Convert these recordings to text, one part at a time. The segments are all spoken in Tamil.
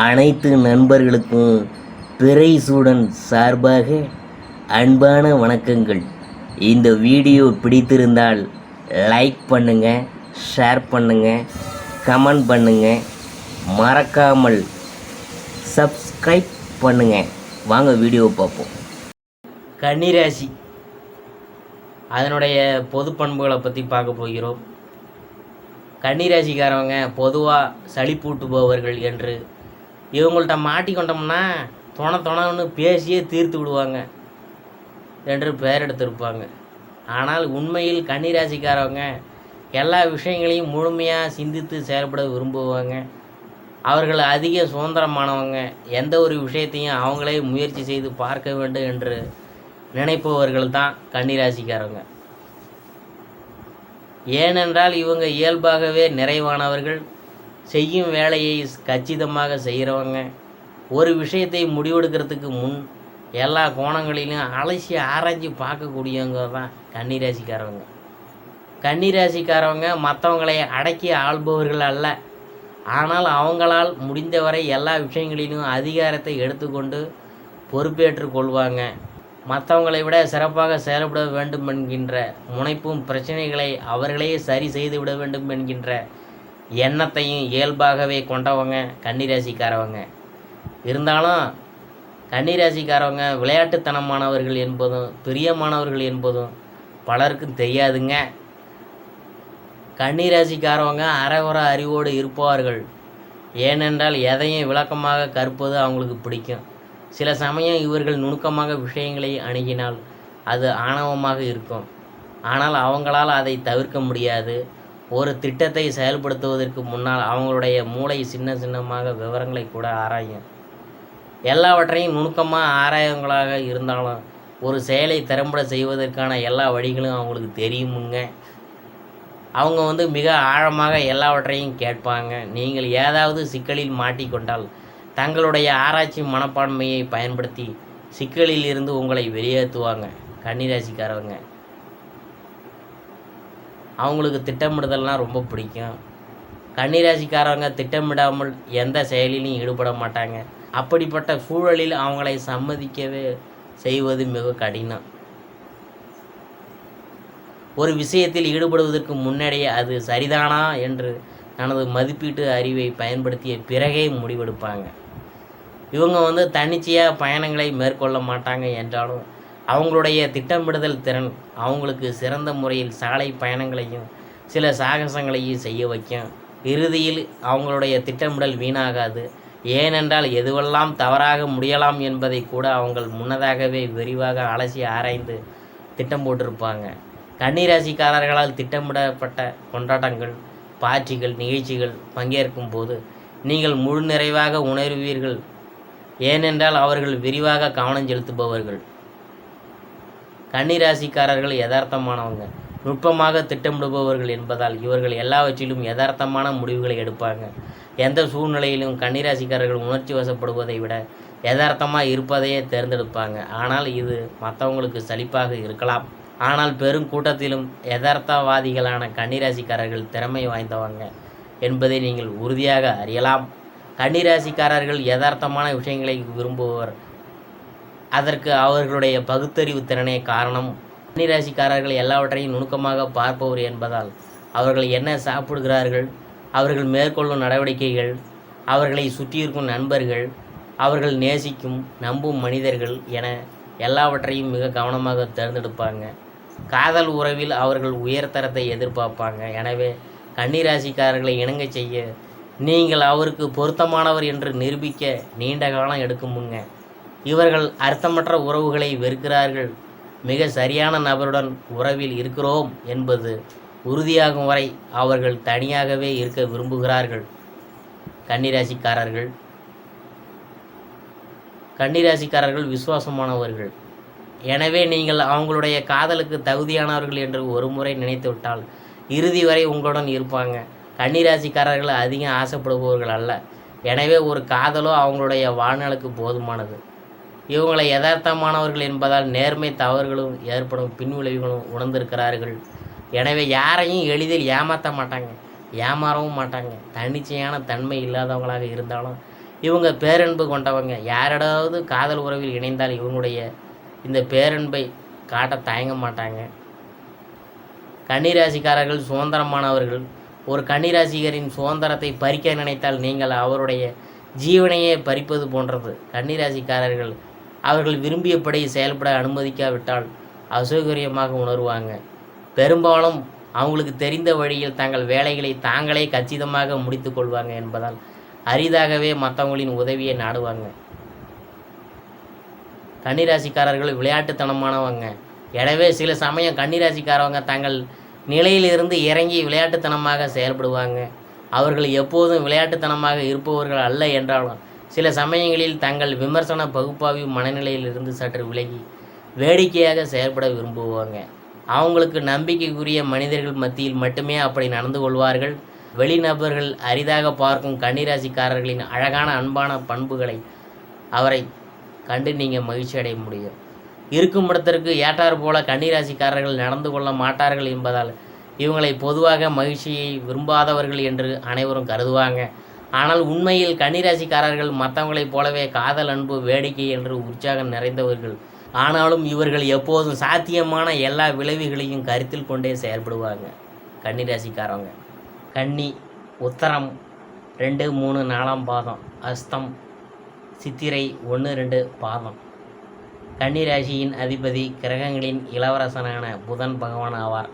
அனைத்து நண்பர்களுக்கும் பிறைசூடன் சார்பாக அன்பான வணக்கங்கள். இந்த வீடியோ பிடித்திருந்தால் லைக் பண்ணுங்கள், ஷேர் பண்ணுங்கள், கமெண்ட் பண்ணுங்கள், மறக்காமல் சப்ஸ்கிரைப் பண்ணுங்கள். வாங்க வீடியோ பார்ப்போம். கன்னிராசி அதனுடைய பொது பண்புகளை பற்றி பார்க்க போகிறோம். கன்னிராசிக்காரவங்க பொதுவாக சளிப்பூட்டுபவர்கள் என்று இவங்கள்ட்ட மாட்டிக்கொண்டோம்னா தொணன்னு பேசியே தீர்த்து விடுவாங்க என்று பெயர் எடுத்திருப்பாங்க. ஆனால் உண்மையில் கன்னிராசிக்காரவங்க எல்லா விஷயங்களையும் முழுமையாக சிந்தித்து செயல்பட விரும்புவாங்க. அவர்கள் அதிக சுதந்திரமானவங்க. எந்த ஒரு விஷயத்தையும் அவங்களே முயற்சி செய்து பார்க்க வேண்டும் என்று நினைப்பவர்கள் தான் கன்னிராசிக்காரவங்க. ஏனென்றால் இவங்க இயல்பாகவே நிறைவானவர்கள். செய்யும் வேலையை கச்சிதமாக செய்கிறவங்க. ஒரு விஷயத்தை முடிவெடுக்கிறதுக்கு முன் எல்லா கோணங்களிலும் அலசி ஆராய்ச்சி பார்க்கக்கூடியவங்க தான் கன்னிராசிக்காரவங்க. கன்னிராசிக்காரவங்க மற்றவங்களை அடக்கி ஆள்பவர்கள் அல்ல. ஆனால் அவங்களால் முடிந்தவரை எல்லா விஷயங்களிலும் அதிகாரத்தை எடுத்துக்கொண்டு பொறுப்பேற்று கொள்வாங்க. மற்றவங்களை விட சிறப்பாக செயல்பட வேண்டும் என்கின்ற முனைப்பும், பிரச்சனைகளை அவர்களே சரி செய்து விட வேண்டும் என்கின்ற எண்ணத்தையும் இயல்பாகவே கொண்டவங்க கன்னிராசிக்காரவங்க. இருந்தாலும் கன்னிராசிக்காரவங்க விளையாட்டுத்தனமானவர்கள் என்பதும் பிரியமானவர்கள் என்பதும் பலருக்கும் தெரியாதுங்க. கன்னிராசிக்காரவங்க அரைகுறை அறிவோடு இருப்பார்கள். ஏனென்றால் எதையும் விளக்கமாக கற்பது அவங்களுக்கு பிடிக்கும். சில சமயம் இவர்கள் நுணுக்கமாக விஷயங்களை அணுகினால் அது ஆணவமாக இருக்கும். ஆனால் அவங்களால் அதை தவிர்க்க முடியாது. ஒரு திட்டத்தை செயல்படுத்துவதற்கு முன்னால் அவங்களுடைய மூளை சின்னமாக விவரங்களை கூட ஆராயும். எல்லாவற்றையும் நுணுக்கமாக ஆராயவங்களாக இருந்தாலும் ஒரு செயலை திறம்பட செய்வதற்கான எல்லா வழிகளும் அவங்களுக்கு தெரியுமுங்க. அவங்க மிக ஆழமாக எல்லாவற்றையும் கேட்பாங்க. நீங்கள் ஏதாவது சிக்கலில் மாட்டிக்கொண்டால் தங்களுடைய ஆராய்ச்சி மனப்பான்மையை பயன்படுத்தி சிக்கலில் இருந்து உங்களை வெளியேற்றுவாங்க கன்னிராசிக்காரவங்க. அவங்களுக்கு திட்டமிடுதல்னால் ரொம்ப பிடிக்கும். கன்னிராசிக்காரவங்க திட்டமிடாமல் எந்த செயலிலையும் ஈடுபட மாட்டாங்க. அப்படிப்பட்ட சூழலில் அவங்களை சம்மதிக்கவே செய்வது மிக கடினம். ஒரு விஷயத்தில் ஈடுபடுவதற்கு முன்னாடியே அது சரிதானா என்று தனது மதிப்பீட்டு அறிவை பயன்படுத்திய பிறகே முடிவெடுப்பாங்க. இவங்க தன்னிச்சையாக பயணங்களை மேற்கொள்ள மாட்டாங்க. என்றாலும் அவங்களுடைய திட்டமிடுதல் திறன் அவங்களுக்கு சிறந்த முறையில் சாலை பயணங்களையும் சில சாகசங்களையும் செய்ய வைக்கும். இறுதியில் அவங்களுடைய திட்டமிடல் வீணாகாது. ஏனென்றால் எதுவெல்லாம் தவறாக முடியலாம் என்பதை கூட அவங்க முன்னதாகவே விரிவாக அலசி ஆராய்ந்து திட்டம் போட்டிருப்பாங்க. கன்னிராசிக்காரர்களால் திட்டமிடப்பட்ட கொண்டாட்டங்கள், பார்ட்டிகள், நிகழ்ச்சிகள் பங்கேற்கும் போது நீங்கள் முழு நிறைவாக உணர்வீர்கள். ஏனென்றால் அவர்கள் விரிவாக கவனம் செலுத்துபவர்கள். கன்னிராசிக்காரர்கள் யதார்த்தமானவங்க, நுட்பமாக திட்டமிடுபவர்கள் என்பதால் இவர்கள் எல்லாவற்றிலும் யதார்த்தமான முடிவுகளை எடுப்பாங்க. எந்த சூழ்நிலையிலும் கன்னிராசிக்காரர்கள் உணர்ச்சி வசப்படுவதை விட யதார்த்தமாக இருப்பதையே தேர்ந்தெடுப்பாங்க. ஆனால் இது மற்றவங்களுக்கு சலிப்பாக இருக்கலாம். ஆனால் பெரும் கூட்டத்திலும் யதார்த்தவாதிகளான கன்னிராசிக்காரர்கள் திறமை வாய்ந்தவங்க என்பதை நீங்கள் உறுதியாக அறியலாம். கன்னிராசிக்காரர்கள் யதார்த்தமான விஷயங்களை விரும்புவர். அதற்கு அவர்களுடைய பகுத்தறிவு திறனே காரணம். கன்னிராசிக்காரர்கள் எல்லாவற்றையும் நுணுக்கமாக பார்ப்பவர் என்பதால் அவர்கள் என்ன சாப்பிடுகிறார்கள், அவர்கள் மேற்கொள்ளும் நடவடிக்கைகள், அவர்களை சுற்றியிருக்கும் நண்பர்கள், அவர்கள் நேசிக்கும் நம்பும் மனிதர்கள் என எல்லாவற்றையும் மிக கவனமாக தேர்ந்தெடுப்பாங்க. காதல் உறவில் அவர்கள் உயர்தரத்தை எதிர்பார்ப்பாங்க. எனவே கன்னிராசிக்காரர்களை இணங்க செய்ய நீங்கள் அவருக்கு பொருத்தமானவர் என்று நிரூபிக்க நீண்ட காலம் எடுக்குமுங்க. இவர்கள் அர்த்தமற்ற உறவுகளை வெறுக்கிறார்கள். மிக சரியான நபருடன் உறவில் இருக்கிறோம் என்பது உறுதியாகும் வரை அவர்கள் தனியாகவே இருக்க விரும்புகிறார்கள். கன்னிராசிக்காரர்கள் விசுவாசமானவர்கள். எனவே நீங்கள் அவங்களுடைய காதலுக்கு தகுதியானவர்கள் என்று ஒரு முறை நினைத்துவிட்டால் இறுதி வரை உங்களுடன் இருப்பாங்க. கன்னிராசிக்காரர்கள் அதிகம் ஆசைப்படுபவர்கள் அல்ல. எனவே ஒரு காதலோ அவங்களுடைய வாழ்நாளுக்கு போதுமானது. இவங்களை யதார்த்தமானவர்கள் என்பதால் நேர்மை தவறுகளும் ஏற்படும் பின்விளைவுகளும் உணர்ந்திருக்கிறார்கள். எனவே யாரையும் எளிதில் ஏமாற்ற மாட்டாங்க, ஏமாறவும் மாட்டாங்க. தன்னிச்சையான தன்மை இல்லாதவங்களாக இருந்தாலும் இவங்க பேரன்பு கொண்டவங்க. யாரோடாவது காதல் உறவில் இணைந்தால் இவங்களுடைய இந்த பேரன்பை காட்ட தயங்க மாட்டாங்க. கன்னிராசிக்காரர்கள் சுதந்திரமானவர்கள். ஒரு கன்னிராசிகரின் சுதந்திரத்தை பறிக்க நினைத்தால் நீங்கள் அவருடைய ஜீவனையே பறிப்பது போன்றது. கன்னிராசிக்காரர்கள் அவர்கள் விரும்பியபடி செயல்பட அனுமதிக்காவிட்டால் அசௌகரியமாக உணர்வாங்க. பெரும்பாலும் அவங்களுக்கு தெரிந்த வழியில் தங்கள் வேலைகளை தாங்களே கச்சிதமாக முடித்து கொள்வாங்க என்பதால் அரிதாகவே மற்றவங்களின் உதவியை நாடுவாங்க. கன்னிராசிக்காரர்கள் விளையாட்டுத்தனமானவங்க. எனவே சில சமயம் கன்னிராசிக்காரவங்க தங்கள் நிலையிலிருந்து இறங்கி விளையாட்டுத்தனமாக செயல்படுவாங்க. அவர்கள் எப்போதும் விளையாட்டுத்தனமாக இருப்பவர்கள் அல்ல என்றாலும் சில சமயங்களில் தங்கள் விமர்சன பகுப்பாய்வு மனநிலையிலிருந்து சற்று விலகி வேடிக்கையாக செயல்பட விரும்புவாங்க. அவங்களுக்கு நம்பிக்கைக்குரிய மனிதர்கள் மத்தியில் மட்டுமே அப்படி நடந்து கொள்வார்கள். வெளிநபர்கள் அரிதாக பார்க்கும் கன்னிராசிக்காரர்களின் அழகான அன்பான பண்புகளை அவரை கண்டு நீங்கள் மகிழ்ச்சி அடைய முடியும். இருக்கும் இடத்திற்கு ஏற்றார் போல கன்னிராசிக்காரர்கள் நடந்து கொள்ள மாட்டார்கள் என்பதால் இவங்களை பொதுவாக மகிழ்ச்சியை விரும்பாதவர்கள் என்று அனைவரும் கருதுவாங்க. ஆனால் உண்மையில் கன்னிராசிக்காரர்கள் மற்றவங்களைப் போலவே காதல், அன்பு, வேடிக்கை என்று உற்சாகம் நிறைந்தவர்கள். ஆனாலும் இவர்கள் எப்போதும் சாத்தியமான எல்லா விளைவுகளையும் கருத்தில் கொண்டே செயல்படுவாங்க. கன்னிராசிக்காரவங்க கன்னி உத்தரம் 2, 3, 4 பாதம், அஸ்தம், சித்திரை 1, 2 பாதம். கன்னிராசியின் அதிபதி கிரகங்களின் இளவரசனான புதன் பகவான் ஆவார்.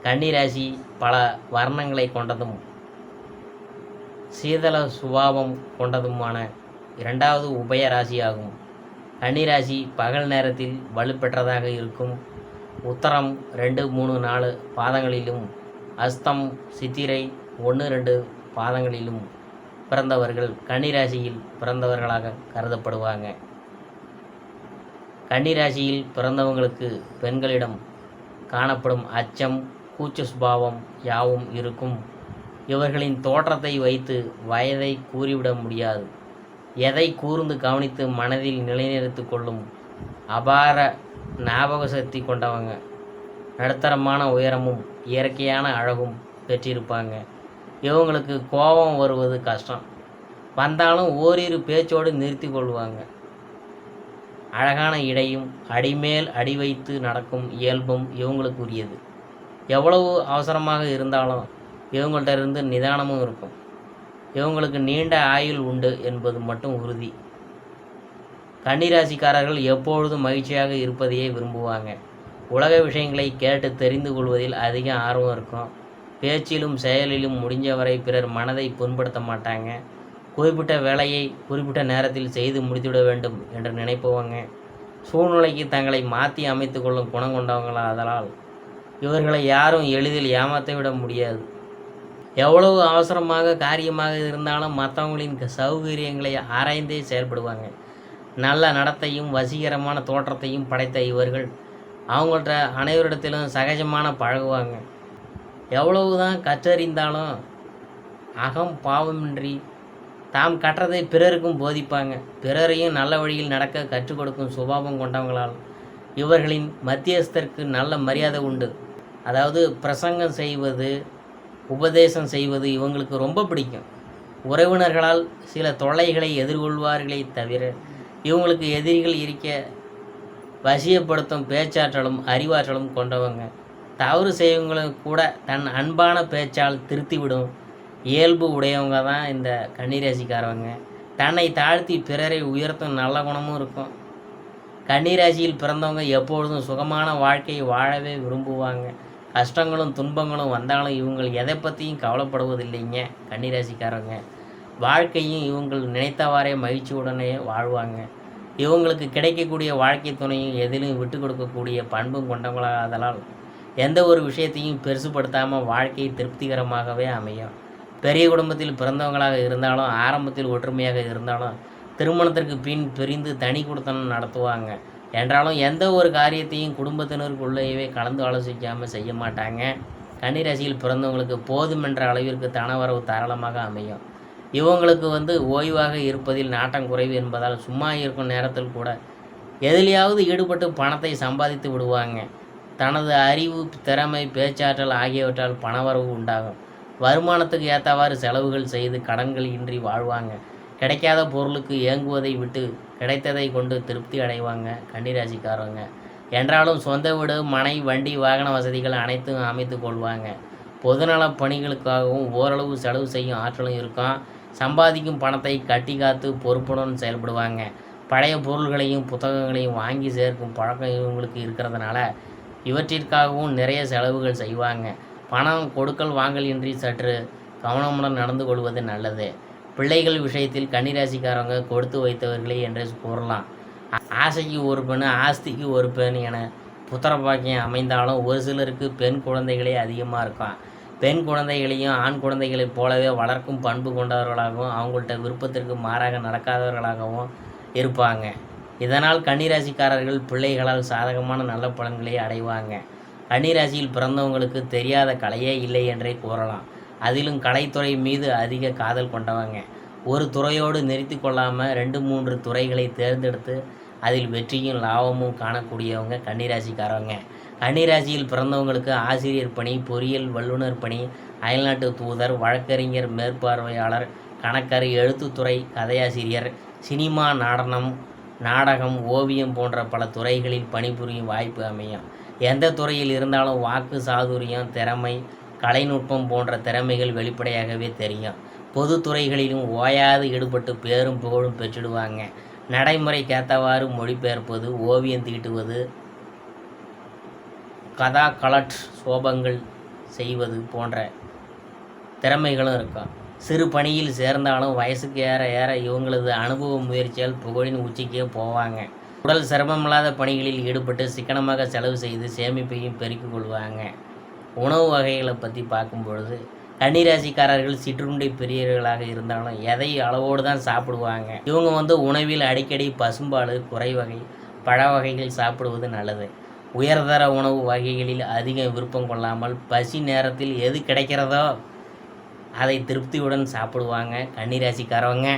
கன்னிராசி பல வர்ணங்களை கொண்டதும் சீதள சுபாவம் கொண்டதுமான 2வது உபய ராசியாகும். கன்னிராசி பகல் நேரத்தில் வலுப்பெற்றதாக இருக்கும். உத்தரம் 2, 3, 4 பாதங்களிலும் அஸ்தம், சித்திரை 1, 2 பாதங்களிலும் பிறந்தவர்கள் கன்னிராசியில் பிறந்தவர்களாக கருதப்படுவாங்க. கன்னிராசியில் பிறந்தவங்களுக்கு பெண்களிடம் காணப்படும் அச்சம், கூச்ச சுபாவம் யாவும் இருக்கும். இவர்களின் தோற்றத்தை வைத்து வயதை கூறிவிட முடியாது. எதை கூர்ந்து கவனித்து மனதில் நிலைநிறுத்தி கொள்ளும் அபார ஞாபக சக்தி கொண்டவங்க. நடுத்தரமான உயரமும் இயற்கையான அழகும் பெற்றிருப்பாங்க. இவங்களுக்கு கோபம் வருவது கஷ்டம். வந்தாலும் ஓரிரு பேச்சோடு நிறுத்தி கொள்வாங்க. அழகான இடையும் அடிமேல் அடி வைத்து நடக்கும் இயல்பும் இவங்களுக்கு உரியது. எவ்வளவு அவசரமாக இருந்தாலும் இவங்கள்ட்ட இருந்து நிதானமும் இருக்கும். இவங்களுக்கு நீண்ட ஆயுள் உண்டு என்பது மட்டும் உறுதி. கன்னிராசிக்காரர்கள் எப்பொழுதும் மகிழ்ச்சியாக இருப்பதையே விரும்புவாங்க. உலக விஷயங்களை கேட்டு தெரிந்து கொள்வதில் அதிக ஆர்வம் இருக்கும். பேச்சிலும் செயலிலும் முடிஞ்சவரை பிறர் மனதை புண்படுத்த மாட்டாங்க. குறிப்பிட்ட வேலையை குறிப்பிட்ட நேரத்தில் செய்து முடித்துவிட வேண்டும் என்று நினைப்பவங்க. சூழ்நிலைக்கு தங்களை மாற்றி அமைத்து கொள்ளும் குணம் கொண்டவங்களாதலால் இவர்களை யாரும் எளிதில் ஏமாற்ற விட முடியாது. எவ்வளவு அவசரமாக காரியமாக இருந்தாலும் மற்றவங்களின் சௌகரியங்களை ஆராய்ந்தே செயல்படுவாங்க. நல்ல நடத்தையும் வசீகரமான தோற்றத்தையும் படைத்த இவர்கள் அவங்கள்ட்ட அனைவரிடத்திலும் சகஜமான பழகுவாங்க. எவ்வளவு தான் கற்றறிந்தாலும் அகம் பாவமின்றி தாம் கற்றதை பிறருக்கும் போதிப்பாங்க. பிறரையும் நல்ல வழியில் நடக்க கற்றுக் கொடுக்கும் சுபாவம் கொண்டவங்களால் இவர்களின் மத்தியஸ்தருக்கு நல்ல மரியாதை உண்டு. அதாவது பிரசங்கம் செய்வது, உபதேசம் செய்வது இவங்களுக்கு ரொம்ப பிடிக்கும். உறவினர்களால் சில தொல்லைகளை எதிர்கொள்வார்களே தவிர இவங்களுக்கு எதிரிகள் இருக்க வசியப்படுத்தும் பேச்சாற்றலும் அறிவாற்றலும் கொண்டவங்க. தவறு செய்வங்களும் கூட தன் அன்பான பேச்சால் திருத்திவிடும் இயல்பு உடையவங்க தான் இந்த கன்னிராசிக்காரவங்க. தன்னை தாழ்த்தி பிறரை உயர்த்தும் நல்ல குணமும் இருக்கும். கன்னிராசியில் பிறந்தவங்க எப்பொழுதும் சுகமான வாழ்க்கையை வாழவே விரும்புவாங்க. கஷ்டங்களும் துன்பங்களும் வந்தாலும் இவங்க எதை பற்றியும் கவலைப்படுவதில்லைங்க. கன்னிராசிக்காரவங்க வாழ்க்கையும் இவங்கள் நினைத்தவாறே மகிழ்ச்சியுடனே வாழ்வாங்க. இவங்களுக்கு கிடைக்கக்கூடிய வாழ்க்கை துணையும் எதிலும் விட்டு கொடுக்கக்கூடிய பண்பும் கொண்டவங்களாதலால் எந்த ஒரு விஷயத்தையும் பெருசுப்படுத்தாமல் வாழ்க்கை திருப்திகரமாகவே அமையும். பெரிய குடும்பத்தில் பிறந்தவங்களாக இருந்தாலும் ஆரம்பத்தில் ஒற்றுமையாக இருந்தாலும் திருமணத்திற்கு பின் பிரிந்து தனி குடித்தனம் நடத்துவாங்க. என்றாலும் எந்த ஒரு காரியத்தையும் குடும்பத்தினருக்குள்ளேயே கலந்து ஆலோசிக்காமல் செய்ய மாட்டாங்க. கன்னிராசியில் பிறந்தவங்களுக்கு போதுமென்ற அளவிற்கு தனவரவு தாராளமாக அமையும். இவங்களுக்கு ஓய்வாக இருப்பதில் நாட்டம் குறைவு என்பதால் சும்மா இருக்கும் நேரத்தில் கூட எதிலையாவது ஈடுபட்டு பணத்தை சம்பாதித்து விடுவாங்க. தனது அறிவு, திறமை, பேச்சாற்றல் ஆகியவற்றால் பணவரவு உண்டாகும். வருமானத்துக்கு ஏற்றவாறு செலவுகள் செய்து கடன்கள் இன்றி வாழ்வாங்க. கிடைக்காத பொருளுக்கு ஏங்குவதை விட்டு கிடைத்ததை கொண்டு திருப்தி அடைவாங்க கன்னிராசிக்காரவங்க. என்றாலும் சொந்த வீடு, மனை, வண்டி, வாகன வசதிகள் அனைத்தும் அமைத்து கொள்வாங்க. பொதுநலப் பணிகளுக்காகவும் ஓரளவு செலவு செய்யும் ஆற்றலும் இருக்கும். சம்பாதிக்கும் பணத்தை கட்டி காத்து பொறுப்புடன் செயல்படுவாங்க. பழைய பொருள்களையும் புத்தகங்களையும் வாங்கி சேர்க்கும் பழக்கம் இவங்களுக்கு இருக்கிறதுனால இவற்றிற்காகவும் நிறைய செலவுகள் செய்வாங்க. பணம் கொடுக்கல் வாங்கல் இன்றி சற்று கவனமுடன் நடந்து கொள்வது நல்லது. பிள்ளைகள் விஷயத்தில் கன்னிராசிக்காரவங்க கொடுத்து வைத்தவர்களே என்றே கூறலாம். ஆசைக்கு ஒரு பெண், ஆஸ்திக்கு ஒரு பெண் என புத்திர பாக்கியம் அமைந்தாலும் ஒரு சிலருக்கு பெண் குழந்தைகளே அதிகமாக இருக்கும். பெண் குழந்தைகளையும் ஆண் குழந்தைகளைப் போலவே வளர்க்கும் பண்பு கொண்டவர்களாகவும் அவங்கள்ட்ட விருப்பத்திற்கு மாறாக நடக்காதவர்களாகவும் இருப்பாங்க. இதனால் கன்னிராசிக்காரர்கள் பிள்ளைகளால் சாதகமான நல்ல பலன்களை அடைவாங்க. கன்னிராசியில் பிறந்தவங்களுக்கு தெரியாத கலையே இல்லை என்றே கூறலாம். அதிலும் கலைத்துறை மீது அதிக காதல் கொண்டவங்க. ஒரு துறையோடு நிறுத்தி கொள்ளாமல் 2-3 துறைகளை தேர்ந்தெடுத்து அதில் வெற்றியும் லாபமும் காணக்கூடியவங்க கன்னிராசிக்காரவங்க. கன்னிராசியில் பிறந்தவங்களுக்கு ஆசிரியர் பணி, பொறியியல் வல்லுநர் பணி, அயல்நாட்டு தூதர், வழக்கறிஞர், மேற்பார்வையாளர், கணக்கர், எழுத்துத்துறை, கதையாசிரியர், சினிமா, நாடகம், ஓவியம் போன்ற பல துறைகளில் பணிபுரியும் வாய்ப்பு அமையும். எந்த துறையில் இருந்தாலும் வாக்கு சாதுரியம், திறமை, கலைநுட்பம் போன்ற திறமைகள் வெளிப்படையாகவே தெரியும். பொது துறைகளிலும் ஓயாது ஈடுபட்டு பேரும் புகழும் பெற்றிடுவாங்க. நடைமுறைக்கேற்றவாறு மொழிபெயர்ப்பது, ஓவியம் தீட்டுவது, கதா கலட் சோபங்கள் செய்வது போன்ற திறமைகளும் இருக்கும். சிறு பணியில் சேர்ந்தாலும் வயசுக்கு ஏற ஏற இவங்களது அனுபவ முயற்சியால் புகழின் உச்சிக்கே போவாங்க. உடல் சிரமமில்லாத பணிகளில் ஈடுபட்டு சிக்கனமாக செலவு செய்து சேமிப்பையும் பெருக்கிக் கொள்வாங்க. உணவு வகைகளை பற்றி பார்க்கும் பொழுது கன்னிராசிக்காரர்கள் சிற்றுண்டி பிரியர்களாக இருந்தாலும் எதை அளவோடு தான் சாப்பிடுவாங்க. இவங்க உணவில் அடிக்கடி பசும்பால், குறைவகை, பழ வகைகள் சாப்பிடுவது நல்லது. உயர்தர உணவு வகைகளில் அதிக விருப்பம் கொள்ளாமல் பசி நேரத்தில் எது கிடைக்கிறதோ அதை திருப்தியுடன் சாப்பிடுவாங்க கன்னிராசிக்காரவங்க.